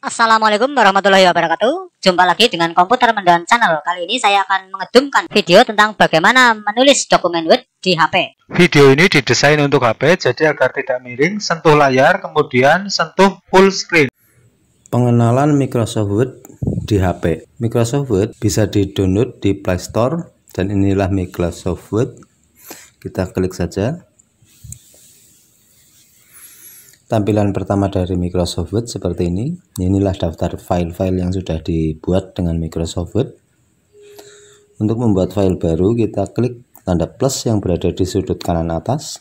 Assalamualaikum warahmatullahi wabarakatuh. Jumpa lagi dengan Komputer Mendoan Channel. Kali ini saya akan mengedumkan video tentang bagaimana menulis dokumen Word di HP. Video ini didesain untuk HP jadi agar tidak miring, sentuh layar, kemudian sentuh full screen. Pengenalan Microsoft Word di HP. Microsoft Word bisa di-download di Play Store dan inilah Microsoft Word. Kita klik saja. Tampilan pertama dari Microsoft Word seperti ini. Inilah daftar file-file yang sudah dibuat dengan Microsoft Word. Untuk membuat file baru, kita klik tanda plus yang berada di sudut kanan atas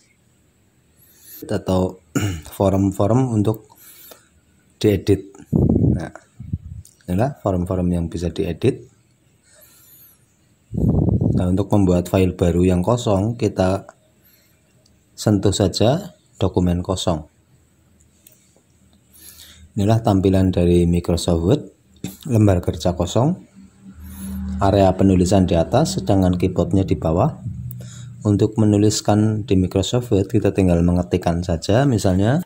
atau form-form untuk diedit. Nah, inilah form-form yang bisa diedit. Nah, untuk membuat file baru yang kosong, kita sentuh saja dokumen kosong. Inilah tampilan dari Microsoft Word, lembar kerja kosong, area penulisan di atas, sedangkan keyboardnya di bawah. Untuk menuliskan di Microsoft Word, kita tinggal mengetikkan saja, misalnya.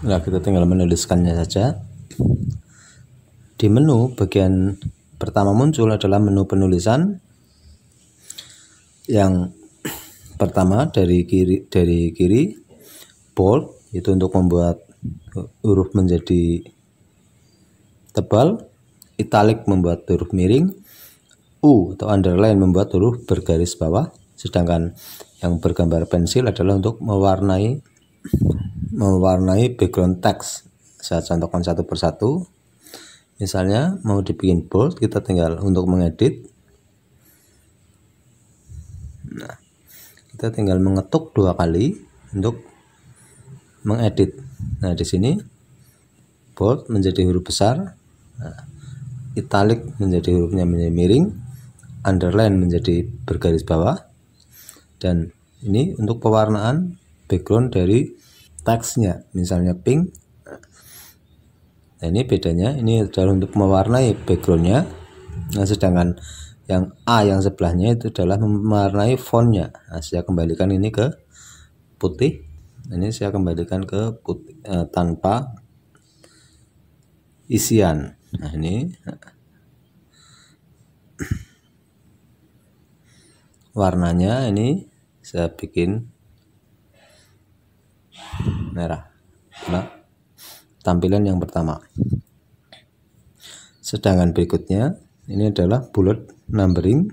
Nah, kita tinggal menuliskannya saja. Di menu bagian pertama muncul adalah menu penulisan. Yang pertama dari kiri bold, itu untuk membuat huruf menjadi tebal, italic membuat huruf miring, U atau underline membuat huruf bergaris bawah, sedangkan yang bergambar pensil adalah untuk mewarnai background text. Saya contohkan satu persatu. Misalnya mau dibikin bold, kita tinggal untuk mengedit. Nah, kita tinggal mengetuk 2 kali untuk mengedit. Nah, di sini bold menjadi huruf besar, italic menjadi hurufnya menjadi miring, underline menjadi bergaris bawah, dan ini untuk pewarnaan background dari teksnya, misalnya pink. Nah, ini bedanya, ini adalah untuk mewarnai backgroundnya. Nah, sedangkan yang A yang sebelahnya itu adalah mewarnai fontnya. Nah, saya kembalikan ini ke putih. Ini saya kembalikan ke putih, tanpa isian. Nah, ini warnanya ini saya bikin merah. Nah, tampilan yang pertama. Sedangkan berikutnya ini adalah bullet numbering.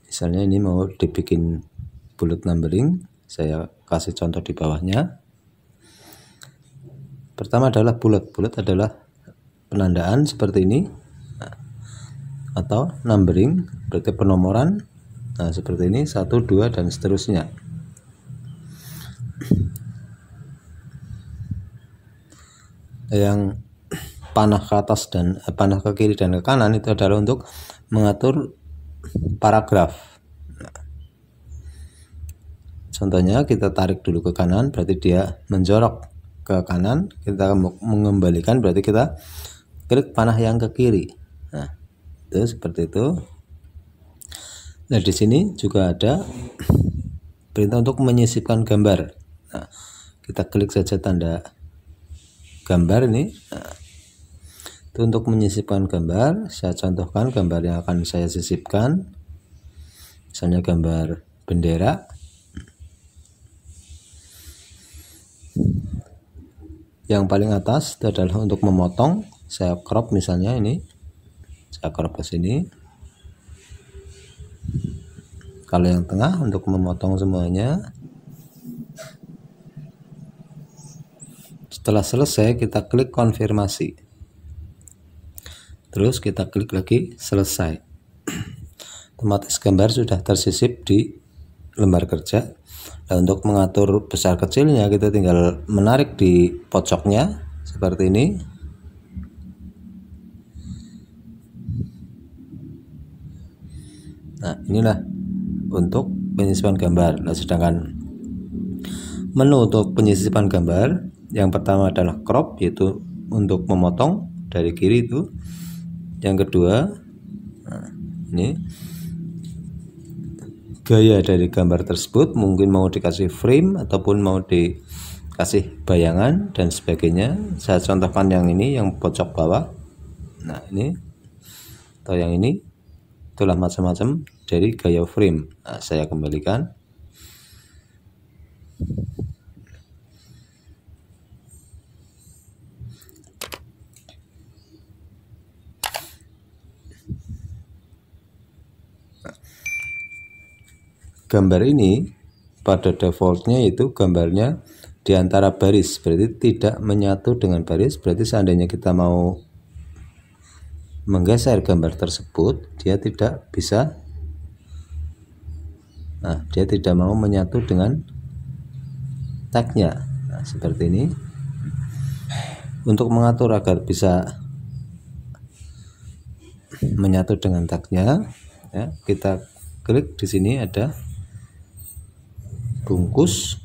Misalnya ini mau dibikin bullet numbering, saya kasih contoh di bawahnya. Pertama adalah bullet. Bullet adalah penandaan seperti ini, atau numbering berarti penomoran. Nah, seperti ini 1, 2 dan seterusnya. Yang panah ke atas dan panah ke kiri dan ke kanan itu adalah untuk mengatur paragraf. Contohnya kita tarik dulu ke kanan, berarti dia menjorok ke kanan. Kita mengembalikan, berarti kita klik panah yang ke kiri. Nah, itu seperti itu. Nah, di sini juga ada perintah untuk menyisipkan gambar. Nah, kita klik saja tanda gambar ini. Nah, itu untuk menyisipkan gambar. Saya contohkan gambar yang akan saya sisipkan, misalnya gambar bendera. Yang paling atas itu adalah untuk memotong. Saya crop, misalnya ini saya crop ke sini. Kalau yang tengah untuk memotong semuanya. Setelah selesai, kita klik konfirmasi. Terus kita klik lagi selesai. Otomatis gambar sudah tersisip di lembar kerja. Nah, untuk mengatur besar kecilnya, kita tinggal menarik di pojoknya seperti ini. Nah, inilah untuk penyisipan gambar. Nah, sedangkan menu untuk penyisipan gambar yang pertama adalah crop, yaitu untuk memotong dari kiri itu. Yang kedua, nah, ini gaya dari gambar tersebut, mungkin mau dikasih frame ataupun mau di kasih bayangan dan sebagainya. Saya contohkan yang ini, yang pojok bawah. Nah ini atau yang ini, itulah macam-macam dari gaya frame. Nah, saya kembalikan. Gambar ini pada defaultnya itu gambarnya di antara baris, berarti tidak menyatu dengan baris. Berarti seandainya kita mau menggeser gambar tersebut, dia tidak bisa, dia tidak mau menyatu dengan tagnya. Nah, seperti ini. Untuk mengatur agar bisa menyatu dengan tagnya, ya, kita klik di sini ada bungkus.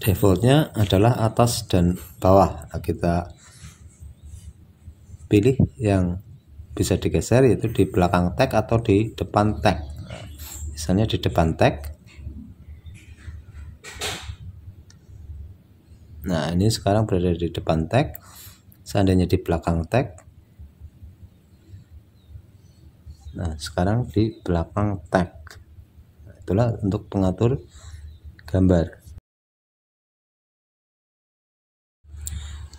Defaultnya adalah atas dan bawah. Nah, kita pilih yang bisa digeser, yaitu di belakang tag atau di depan tag. Misalnya di depan tag. Nah ini sekarang berada di depan tag. Seandainya di belakang tag, nah sekarang di belakang tag. Nah, itulah untuk pengatur gambar.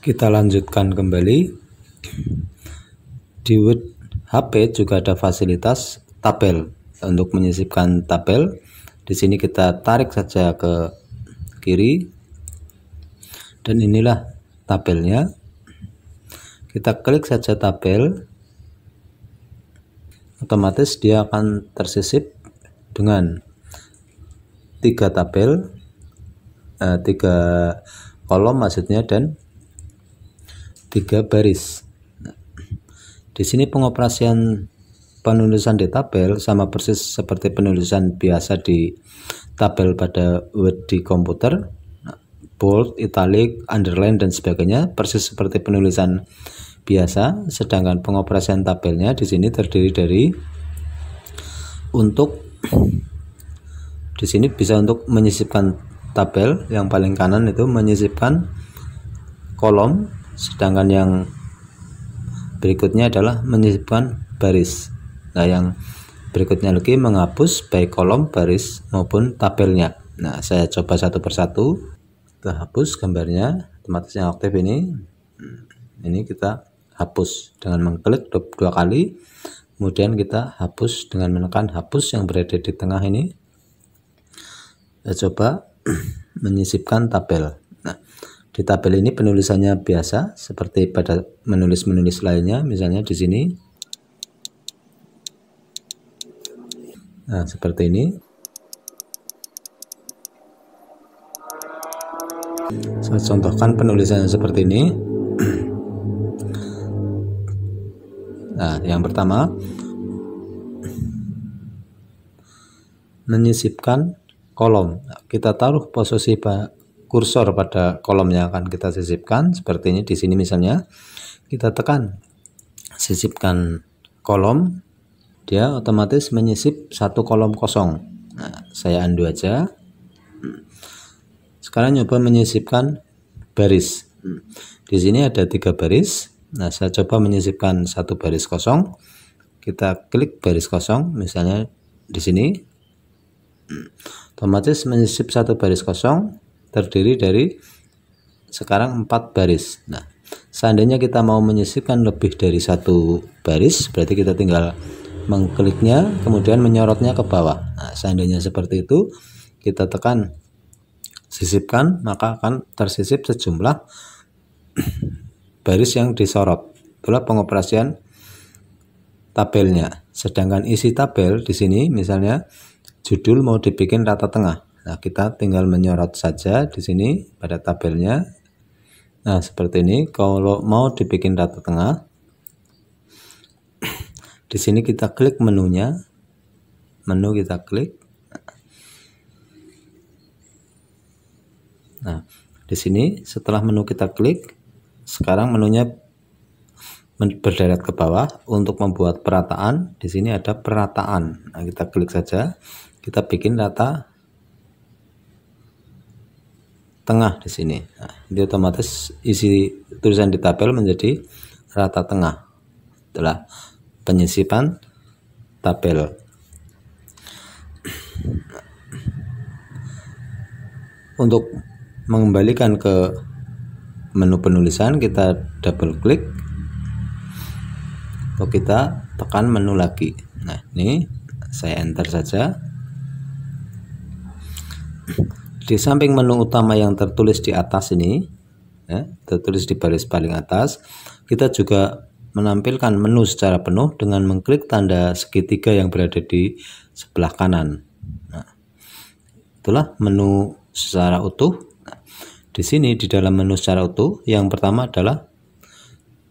Kita lanjutkan kembali. Di Word HP juga ada fasilitas tabel. Untuk menyisipkan tabel, di sini kita tarik saja ke kiri, dan inilah tabelnya. Kita klik saja tabel, otomatis dia akan tersisip dengan 3 tabel, 3 kolom maksudnya, dan 3 baris. Di sini pengoperasian penulisan di tabel sama persis seperti penulisan biasa di tabel pada Word di komputer. Bold, italic, underline dan sebagainya persis seperti penulisan biasa. Sedangkan pengoperasian tabelnya di sini terdiri dari di sini bisa untuk menyisipkan tabel. Yang paling kanan itu menyisipkan kolom, sedangkan yang berikutnya adalah menyisipkan baris. Nah yang berikutnya lagi menghapus baik kolom, baris maupun tabelnya. Nah saya coba satu persatu. Kita hapus gambarnya, otomatis yang aktif ini kita hapus dengan mengklik 2 kali, kemudian kita hapus dengan menekan hapus yang berada di tengah ini. Kita coba menyisipkan tabel. Nah di tabel ini penulisannya biasa seperti pada menulis lainnya, misalnya di sini. Nah seperti ini. Saya contohkan penulisannya seperti ini. Nah, yang pertama menyisipkan kolom. Nah, kita taruh posisi kursor pada kolom yang akan kita sisipkan. Seperti ini di sini misalnya. Kita tekan sisipkan kolom, dia otomatis menyisip 1 kolom kosong. Nah, saya undo aja. Sekarang nyoba menyisipkan baris. Di sini ada 3 baris. Nah, saya coba menyisipkan 1 baris kosong. Kita klik baris kosong, misalnya di sini. Otomatis menyisip 1 baris kosong terdiri dari sekarang 4 baris. Nah, seandainya kita mau menyisipkan lebih dari 1 baris, berarti kita tinggal mengkliknya, kemudian menyorotnya ke bawah. Nah, seandainya seperti itu, kita tekan sisipkan, maka akan tersisip sejumlah baris yang disorot. Itulah pengoperasian tabelnya. Sedangkan isi tabel di sini misalnya judul mau dibikin rata tengah. Nah, kita tinggal menyorot saja di sini pada tabelnya. Nah, seperti ini. Kalau mau dibikin rata tengah, di sini kita klik menunya. Menu kita klik. Nah, di sini setelah menu kita klik, sekarang menunya berderet ke bawah. Untuk membuat perataan, di sini ada perataan. Nah, kita klik saja, kita bikin rata tengah di sini. Nah, jadi otomatis isi tulisan di tabel menjadi rata tengah setelah penyisipan tabel. Untuk mengembalikan ke menu penulisan, kita double klik atau kita tekan menu lagi. Nah, ini saya enter saja. Di samping menu utama yang tertulis di atas ini, ya, tertulis di baris paling atas, kita juga menampilkan menu secara penuh dengan mengklik tanda segitiga yang berada di sebelah kanan. Nah, itulah menu secara utuh. Nah, di sini di dalam menu secara utuh, yang pertama adalah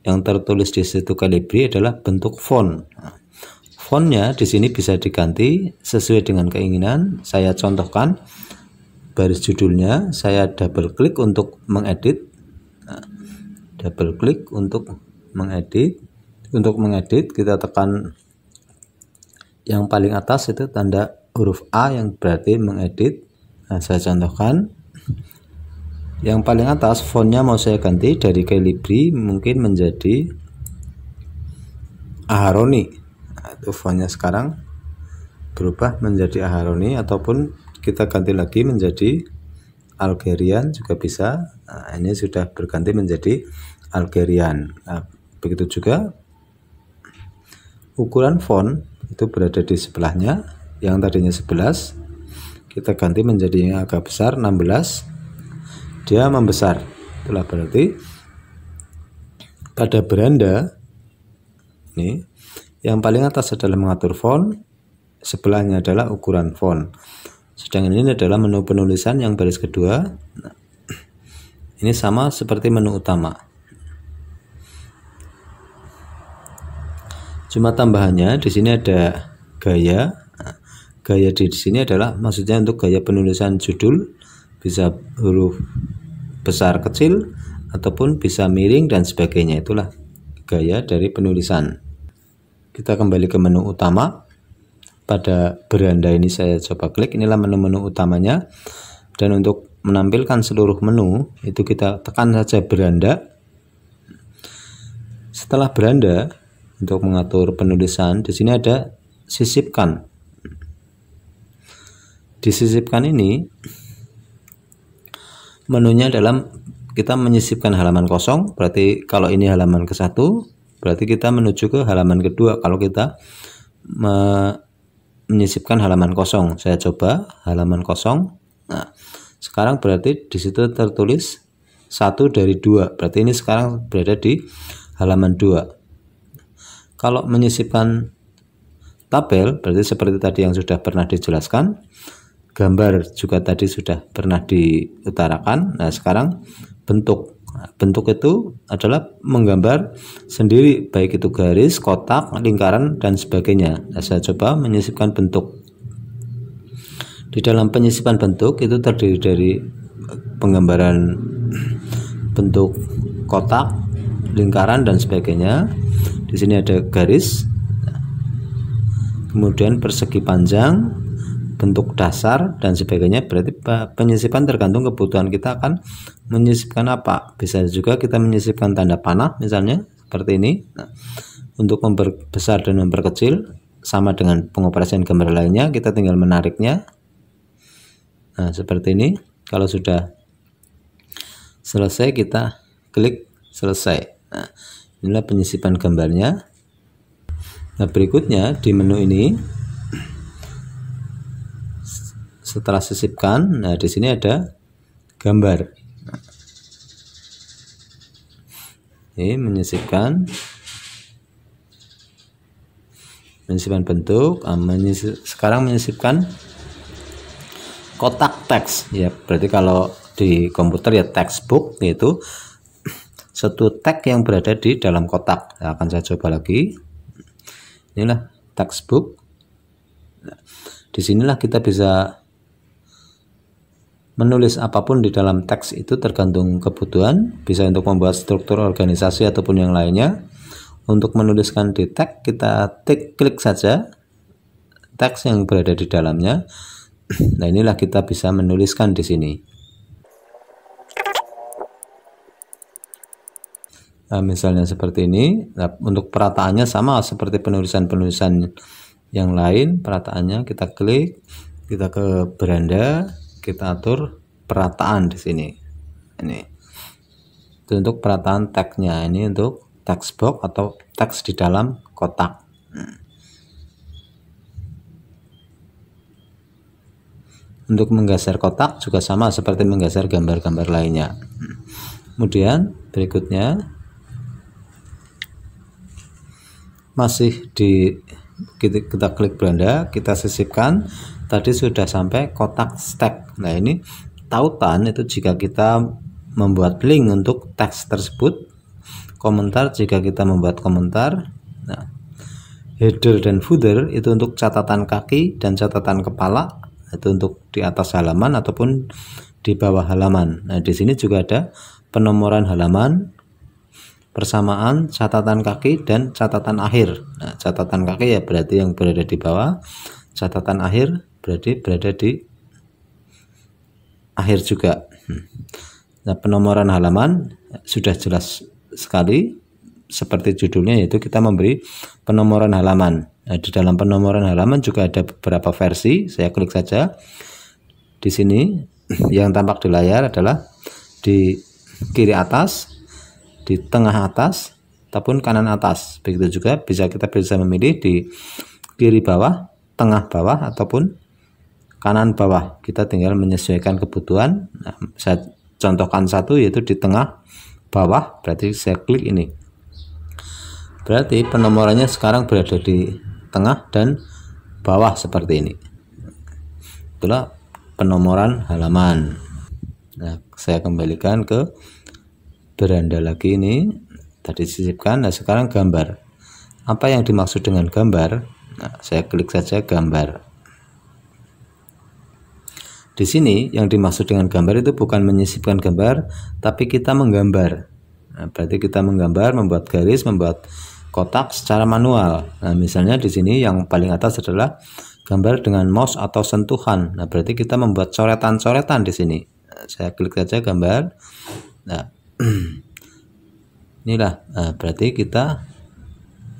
yang tertulis di situ Calibri adalah bentuk font. Nah, fontnya di sini bisa diganti sesuai dengan keinginan. Saya contohkan baris judulnya, saya double klik untuk mengedit. Nah, double klik untuk mengedit. Untuk mengedit kita tekan yang paling atas itu tanda huruf A yang berarti mengedit. Nah, saya contohkan yang paling atas fontnya mau saya ganti dari Calibri mungkin menjadi Aharoni. Nah, itu fontnya sekarang berubah menjadi Aharoni, ataupun kita ganti lagi menjadi Algerian juga bisa. Nah, ini sudah berganti menjadi Algerian. Nah, begitu juga ukuran font itu berada di sebelahnya. Yang tadinya 11 kita ganti menjadi yang agak besar, 16. Dia membesar. Itulah berarti pada beranda ini yang paling atas adalah mengatur font, sebelahnya adalah ukuran font. Sedangkan ini adalah menu penulisan yang baris kedua. Nah, ini sama seperti menu utama. Cuma tambahannya di sini ada gaya. Nah, gaya di sini adalah maksudnya untuk gaya penulisan judul, bisa huruf besar kecil ataupun bisa miring dan sebagainya. Itulah gaya dari penulisan. Kita kembali ke menu utama. Pada beranda ini saya coba klik, inilah menu-menu utamanya. Dan untuk menampilkan seluruh menu itu kita tekan saja beranda. Setelah beranda, untuk mengatur penulisan di sini ada sisipkan. Disisipkan ini menunya dalam kita menyisipkan halaman kosong. Berarti kalau ini halaman ke-1, berarti kita menuju ke halaman kedua. Kalau kita menyisipkan halaman kosong, saya coba halaman kosong. Nah, sekarang berarti di situ tertulis 1 dari 2. Berarti ini sekarang berada di halaman 2. Kalau menyisipkan tabel, berarti seperti tadi yang sudah pernah dijelaskan. Gambar juga tadi sudah pernah diutarakan. Nah, sekarang bentuk. Bentuk itu adalah menggambar sendiri, baik itu garis, kotak, lingkaran, dan sebagainya. Nah, saya coba menyisipkan bentuk. Di dalam penyisipan bentuk itu terdiri dari penggambaran bentuk kotak, lingkaran, dan sebagainya. Di sini ada garis, kemudian persegi panjang, bentuk dasar, dan sebagainya. Berarti penyisipan tergantung kebutuhan kita akan menyisipkan apa. Bisa juga kita menyisipkan tanda panah misalnya seperti ini. Nah, untuk memperbesar dan memperkecil sama dengan pengoperasian gambar lainnya, kita tinggal menariknya. Nah, seperti ini. Kalau sudah selesai kita klik selesai. Nah, inilah penyisipan gambarnya. Nah, berikutnya di menu ini setelah sisipkan, nah di sini ada gambar. Ini menyisipkan bentuk. Sekarang menyisipkan kotak teks. Ya, berarti kalau di komputer ya textbook, yaitu satu tag yang berada di dalam kotak. Nah, akan saya coba lagi. Inilah textbook. Nah, disinilah kita bisa menulis apapun di dalam teks itu tergantung kebutuhan. Bisa untuk membuat struktur organisasi ataupun yang lainnya. Untuk menuliskan di tag, kita klik saja teks yang berada di dalamnya. Nah, inilah kita bisa menuliskan di sini. misalnya seperti ini. Nah, untuk perataannya sama seperti penulisan-penulisan yang lain. Perataannya kita klik, kita ke beranda, kita atur perataan di sini. Ini itu untuk perataan tagnya, ini untuk text box atau teks di dalam kotak. Untuk menggeser kotak juga sama seperti menggeser gambar-gambar lainnya. Kemudian berikutnya masih di kita klik beranda, kita sisipkan. Tadi sudah sampai kotak stack. Nah, ini tautan itu jika kita membuat link untuk teks tersebut, komentar jika kita membuat komentar. Nah, header dan footer itu untuk catatan kaki dan catatan kepala, itu untuk di atas halaman ataupun di bawah halaman. Nah, di sini juga ada penomoran halaman, persamaan catatan kaki dan catatan akhir. Nah, catatan kaki ya berarti yang berada di bawah, catatan akhir berarti berada di akhir juga. Nah, penomoran halaman sudah jelas sekali seperti judulnya, yaitu kita memberi penomoran halaman. Nah, di dalam penomoran halaman juga ada beberapa versi. Saya klik saja di sini. Yang tampak di layar adalah di kiri atas, di tengah atas, ataupun kanan atas. Begitu juga kita bisa memilih di kiri bawah, tengah bawah, ataupun kanan bawah. Kita tinggal menyesuaikan kebutuhan. Nah, saya contohkan satu, yaitu di tengah bawah, berarti saya klik ini. Berarti penomorannya sekarang berada di tengah dan bawah seperti ini. Itulah penomoran halaman. Nah, saya kembalikan ke beranda lagi ini. Tadi sisipkan. Nah, sekarang gambar. Apa yang dimaksud dengan gambar? Nah, saya klik saja gambar. Di sini yang dimaksud dengan gambar itu bukan menyisipkan gambar, tapi kita menggambar. Nah, berarti kita menggambar, membuat garis, membuat kotak secara manual. Nah, misalnya di sini yang paling atas adalah gambar dengan mouse atau sentuhan. Nah, berarti kita membuat coretan-coretan di sini. Nah, saya klik saja gambar. Nah, inilah. Nah, berarti kita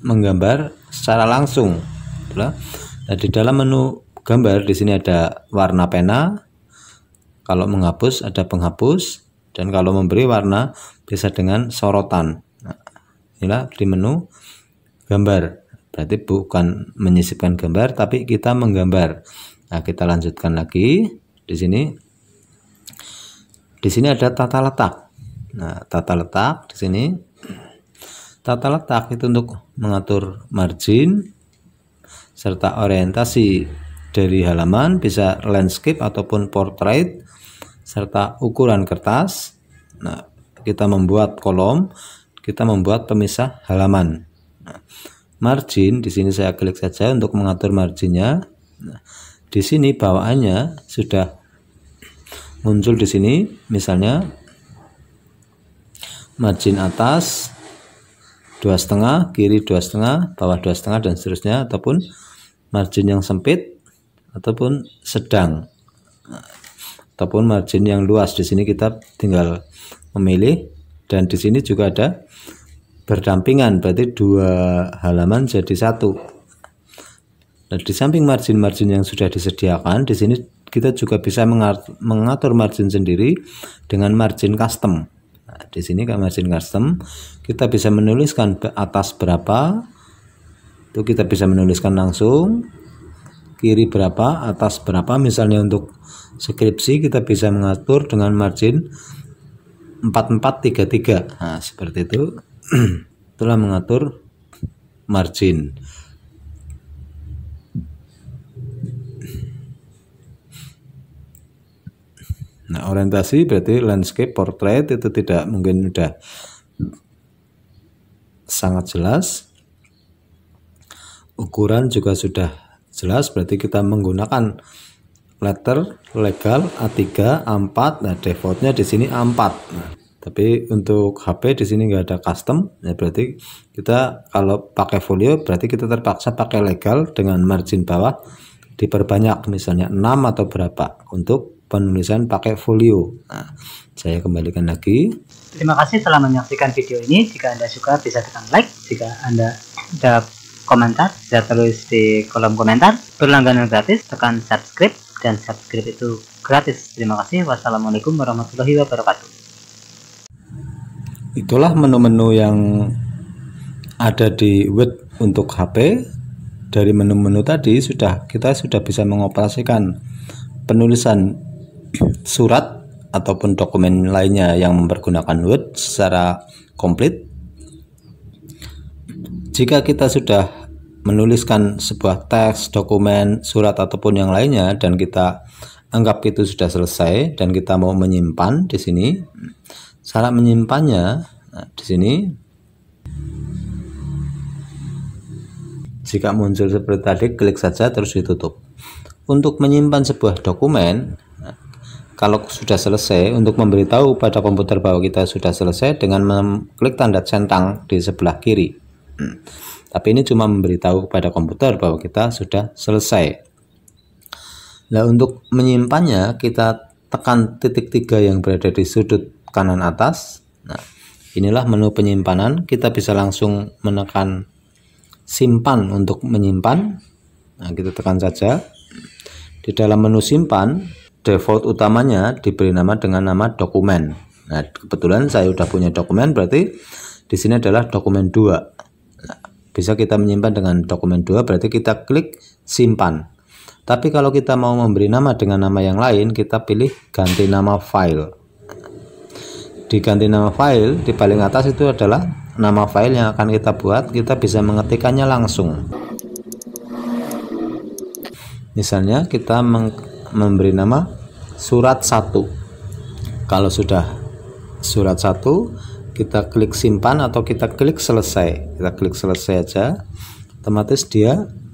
menggambar secara langsung. Nah, di dalam menu gambar di sini ada warna pena. Kalau menghapus ada penghapus, dan kalau memberi warna bisa dengan sorotan. Nah, inilah di menu gambar. Berarti bukan menyisipkan gambar, tapi kita menggambar. Nah, kita lanjutkan lagi di sini. Di sini ada tata letak. Nah, tata letak di sini. Tata letak itu untuk mengatur margin serta orientasi dari halaman, bisa landscape ataupun portrait, serta ukuran kertas. Nah, kita membuat kolom, kita membuat pemisah halaman. Nah, margin di sini saya klik saja untuk mengatur marginnya. Nah, di sini bawaannya sudah muncul di sini, misalnya margin atas 2,5, kiri 2,5, bawah 2,5 dan seterusnya, ataupun margin yang sempit ataupun sedang, ataupun margin yang luas. Di sini kita tinggal memilih, dan di sini juga ada berdampingan, berarti dua halaman jadi satu. Nah, di samping margin-margin yang sudah disediakan, di sini kita juga bisa mengatur margin sendiri dengan margin custom. Nah, di sini kan margin custom, kita bisa menuliskan atas berapa, itu kita bisa menuliskan langsung, kiri berapa, atas berapa. Misalnya untuk skripsi kita bisa mengatur dengan margin 4433. Nah, seperti itu. Itulah mengatur margin. Nah, orientasi berarti landscape, portrait itu tidak mungkin sudah sangat jelas. Ukuran juga sudah jelas, berarti kita menggunakan letter legal A3, A4. Nah, defaultnya di sini A4. Nah, tapi untuk HP di sini nggak ada custom, ya berarti kita kalau pakai folio berarti kita terpaksa pakai legal dengan margin bawah diperbanyak, misalnya 6 atau berapa untuk penulisan pakai folio. Nah, saya kembalikan lagi. Terima kasih telah menyaksikan video ini. Jika Anda suka bisa tekan like. Jika Anda ada komentar bisa tulis di kolom komentar. Berlangganan gratis tekan subscribe, dan subscribe itu gratis. Terima kasih. Wassalamualaikum warahmatullahi wabarakatuh. Itulah menu-menu yang ada di Word untuk HP. Dari menu-menu tadi kita sudah bisa mengoperasikan penulisan surat ataupun dokumen lainnya yang mempergunakan Word secara komplit. Jika kita sudah menuliskan sebuah teks, dokumen, surat ataupun yang lainnya dan kita anggap itu sudah selesai dan kita mau menyimpan di sini, cara menyimpannya di sini. Jika muncul seperti tadi, klik saja terus ditutup. Untuk menyimpan sebuah dokumen, kalau sudah selesai, untuk memberitahu pada komputer bahwa kita sudah selesai dengan mengklik tanda centang di sebelah kiri. Tapi ini cuma memberitahu kepada komputer bahwa kita sudah selesai. Nah, untuk menyimpannya kita tekan titik 3 yang berada di sudut kanan atas. Nah, inilah menu penyimpanan. Kita bisa langsung menekan simpan untuk menyimpan. Nah, kita tekan saja. Di dalam menu simpan, default utamanya diberi nama dengan nama dokumen. Nah, kebetulan saya sudah punya dokumen, berarti di sini adalah dokumen 2. Nah, bisa kita menyimpan dengan dokumen 2, berarti kita klik simpan. Tapi kalau kita mau memberi nama dengan nama yang lain, kita pilih ganti nama file. Di ganti nama file, di paling atas itu adalah nama file yang akan kita buat. Kita bisa mengetikkannya langsung. Misalnya kita memberi nama surat 1. Kalau sudah surat 1, kita klik simpan atau kita klik selesai. Kita klik selesai aja, otomatis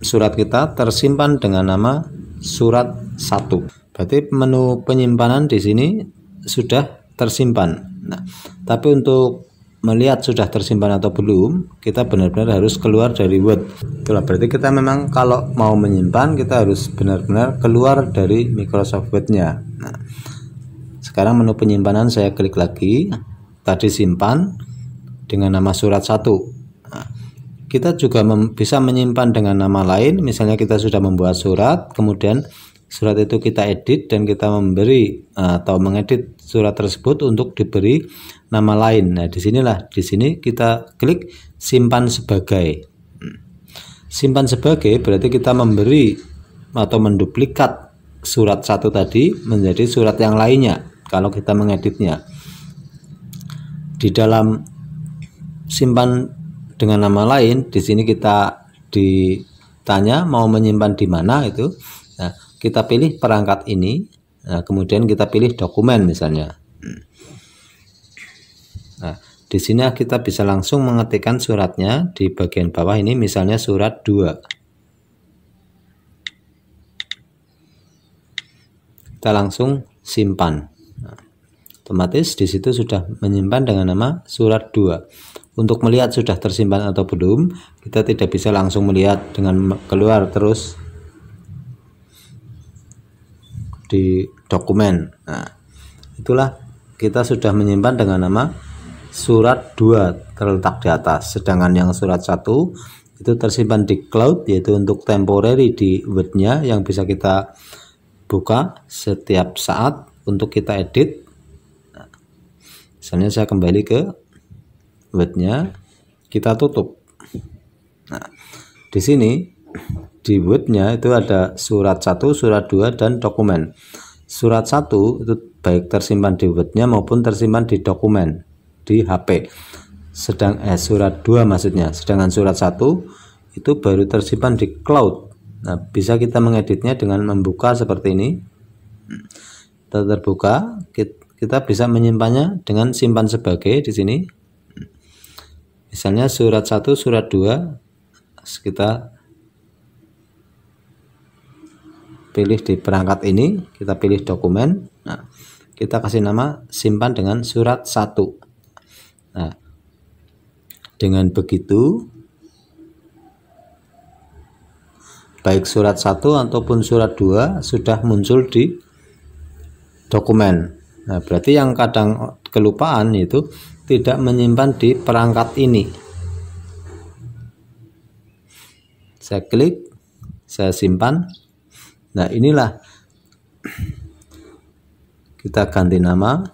surat kita tersimpan dengan nama surat 1. Berarti menu penyimpanan di sini sudah tersimpan. Nah, tapi untuk melihat sudah tersimpan atau belum, kita benar-benar harus keluar dari Word. Itulah berarti kita memang kalau mau menyimpan, kita harus benar-benar keluar dari Microsoft Word-nya. Nah, sekarang menu penyimpanan saya klik lagi. Tadi simpan dengan nama surat 1. Nah, kita juga bisa menyimpan dengan nama lain. Misalnya kita sudah membuat surat, kemudian surat itu kita edit dan kita memberi atau mengedit surat tersebut untuk diberi nama lain. Nah, di sini kita klik simpan sebagai. Simpan sebagai berarti kita memberi atau menduplikat surat 1 tadi menjadi surat yang lainnya kalau kita mengeditnya. Di dalam simpan dengan nama lain, di sini kita ditanya mau menyimpan di mana itu. Nah, kita pilih perangkat ini. Nah, kemudian kita pilih dokumen misalnya. Nah, di sini kita bisa langsung mengetikkan suratnya di bagian bawah ini, misalnya surat 2. Kita langsung simpan. Nah, otomatis di situ sudah menyimpan dengan nama surat 2. Untuk melihat sudah tersimpan atau belum, kita tidak bisa langsung melihat dengan keluar terus di dokumen. Nah, itulah kita sudah menyimpan dengan nama surat 2 terletak di atas. Sedangkan yang surat 1 itu tersimpan di cloud, yaitu untuk temporary di Word-nya yang bisa kita buka setiap saat untuk kita edit. Nah, misalnya saya kembali ke Word-nya, kita tutup. Nah, di sini di Word-nya itu ada surat 1, surat 2, dan dokumen. Surat 1 itu baik tersimpan di Word-nya maupun tersimpan di dokumen di HP. Surat 2 maksudnya. Sedangkan surat 1 itu baru tersimpan di cloud. Nah, bisa kita mengeditnya dengan membuka seperti ini. Kita terbuka, kita bisa menyimpannya dengan simpan sebagai di sini. Misalnya surat 1, surat 2, kita pilih di perangkat ini, kita pilih dokumen. Nah, kita kasih nama simpan dengan surat 1. Nah, dengan begitu baik surat 1 ataupun surat 2 sudah muncul di dokumen. Nah, berarti yang kadang kelupaan itu tidak menyimpan di perangkat ini. Saya klik, saya simpan. Nah, inilah kita ganti nama,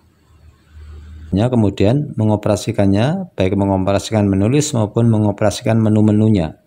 kemudian mengoperasikannya, baik mengoperasikan menulis maupun mengoperasikan menu-menunya.